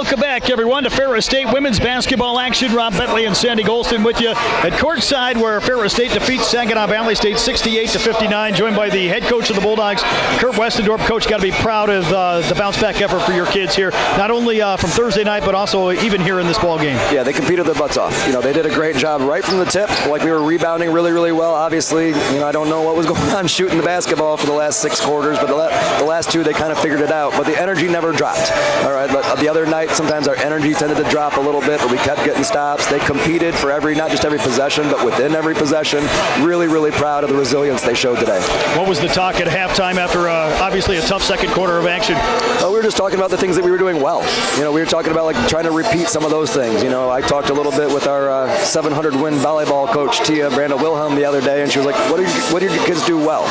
Welcome back, everyone, to Ferris State women's basketball action. Rob Bentley and Sandy Golston with you at courtside, where Ferris State defeats Saginaw Valley State 68-59. Joined by the head coach of the Bulldogs, Kurt Westendorp. Coach, got to be proud of the bounce-back effort for your kids here, not only from Thursday night, but also even here in this ball game. Yeah, they competed their butts off. They did a great job right from the tip. Like, we were rebounding really, really well. Obviously, I don't know what was going on shooting the basketball for the last 6 quarters, but the last 2 they kind of figured it out. But the energy never dropped. All right, but the other night, sometimes our energy tended to drop a little bit, but we kept getting stops. They competed for not just every possession, but within every possession. Really, really proud of the resilience they showed today. What was the talk at halftime after obviously a tough second quarter of action? We were just talking about the things that we were doing well. We were talking about trying to repeat some of those things. I talked a little bit with our 700-win volleyball coach, Tia Branda Wilhelm, the other day, and she was like, what did your kids do well?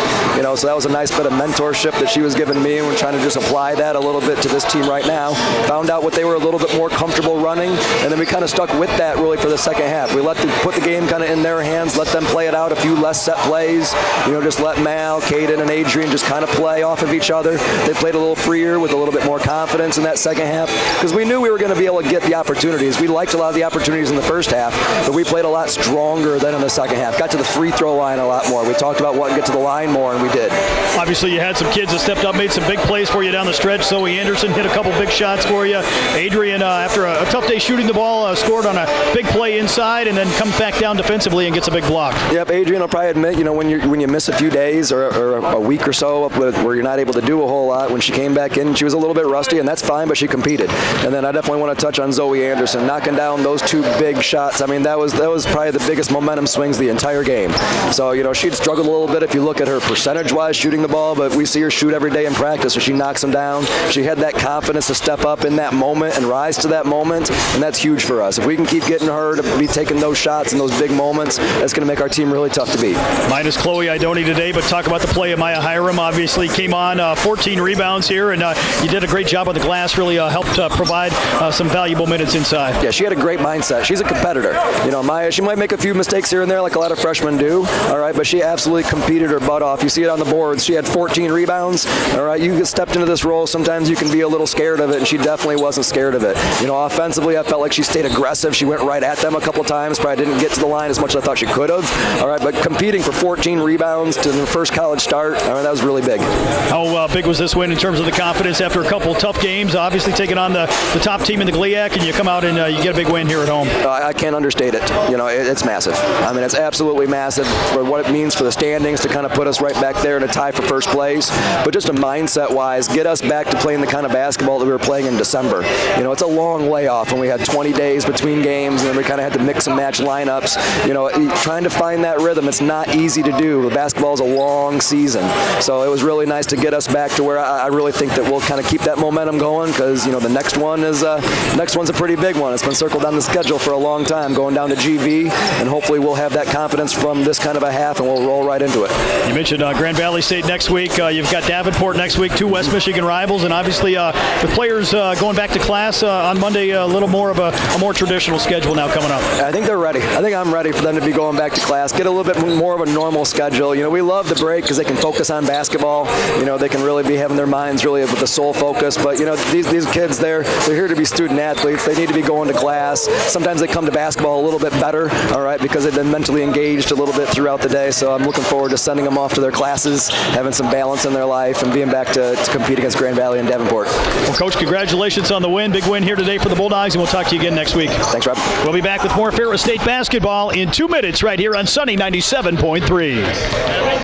So that was a nice bit of mentorship that she was giving me, and we're trying to just apply that a little bit to this team right now. Found out what they were a little bit more comfortable running, and then we kind of stuck with that really for the second half. We put the game kind of in their hands, let them play it out, a few less set plays, just let Mal, Caden, and Adrian just kind of play off of each other. They played a little freer with a little bit more confidence in that second half, because we knew we were going to be able to get the opportunities. We liked a lot of the opportunities in the first half, but we played a lot stronger than in the second half. Got to the free throw line a lot more. We talked about wanting to get to the line more, and we did. Obviously, you had some kids that stepped up, made some big plays for you down the stretch. Zoe Anderson hit a couple big shots for you. Adrian, after a tough day shooting the ball, scored on a big play inside, and then comes back down defensively and gets a big block. Yep, Adrian will probably admit, when you miss a few days or a week or so where you're not able to do a whole lot, when she came back in, she was a little bit rusty, and that's fine, but she competed. And then I definitely want to touch on Zoe Anderson, knocking down those 2 big shots. I mean, that was probably the biggest momentum swings the entire game. So, she'd struggled a little bit if you look at her percentage-wise shooting the ball, but we see her shoot every day in practice, so she knocks them down. She had that confidence to step up in that moment and rise to that moment, and that's huge for us. If we can keep getting her to be taking those shots in those big moments, that's going to make our team really tough to beat. Minus Chloe Idoni today, but talk about the play of Maya Hiram. Obviously came on 14 rebounds here, and you did a great job with the glass, really helped provide some valuable minutes inside. Yeah, she had a great mindset. She's a competitor. Maya, she might make a few mistakes here and there like a lot of freshmen do, all right, but she absolutely competed her butt off. You see it on the boards. She had 14 rebounds, all right. You get stepped into this role, sometimes you can be a little scared of it, and she definitely wasn't scared of it. Offensively, I felt like she stayed aggressive. She went right at them a couple times, probably didn't get to the line as much as I thought she could have, all right, but competing for 14 rebounds to the first college start, all right, that was really big. How big was this win in terms of the confidence after a couple tough games, obviously taking on the top team in the GLIAC, and you come out and you get a big win here at home? I can't understate it. It's massive. I mean, it's absolutely massive for what it means for the standings to kind of put us right back there in a tie for first place, but just a mindset-wise, get us back to playing the kind of basketball that we were playing in December. It's a long layoff when we had 20 days between games, and then we kind of had to mix and match lineups. Trying to find that rhythm, it's not easy to do. The basketball is a long season, so it was really nice to get us back to where I really think that we'll kind of keep that momentum going, because the next one's a pretty big one. It's been circled on the schedule for a long time, going down to GV, and hopefully we'll have that confidence from this kind of a half, and we'll roll right into it. You mentioned Grand Valley State next week. You've got Davenport next week, 2 West Michigan rivals, and obviously with players going back to class on Monday, a little more of a more traditional schedule now coming up. I think they're ready. I think I'm ready for them to be going back to class, get a little bit more of a normal schedule. We love the break because they can focus on basketball. They can really be having their minds really with the sole focus. But these kids, they're here to be student athletes. They need to be going to class. Sometimes they come to basketball a little bit better, all right, because they've been mentally engaged a little bit throughout the day. So I'm looking forward to sending them off to their classes, having some balance in their life, and being back to compete against Grand Valley and Davenport. Well, Coach, congratulations on the win. Big win here today for the Bulldogs, and we'll talk to you again next week. Thanks, Rob. We'll be back with more Ferris State basketball in 2 minutes right here on Sunny 97.3.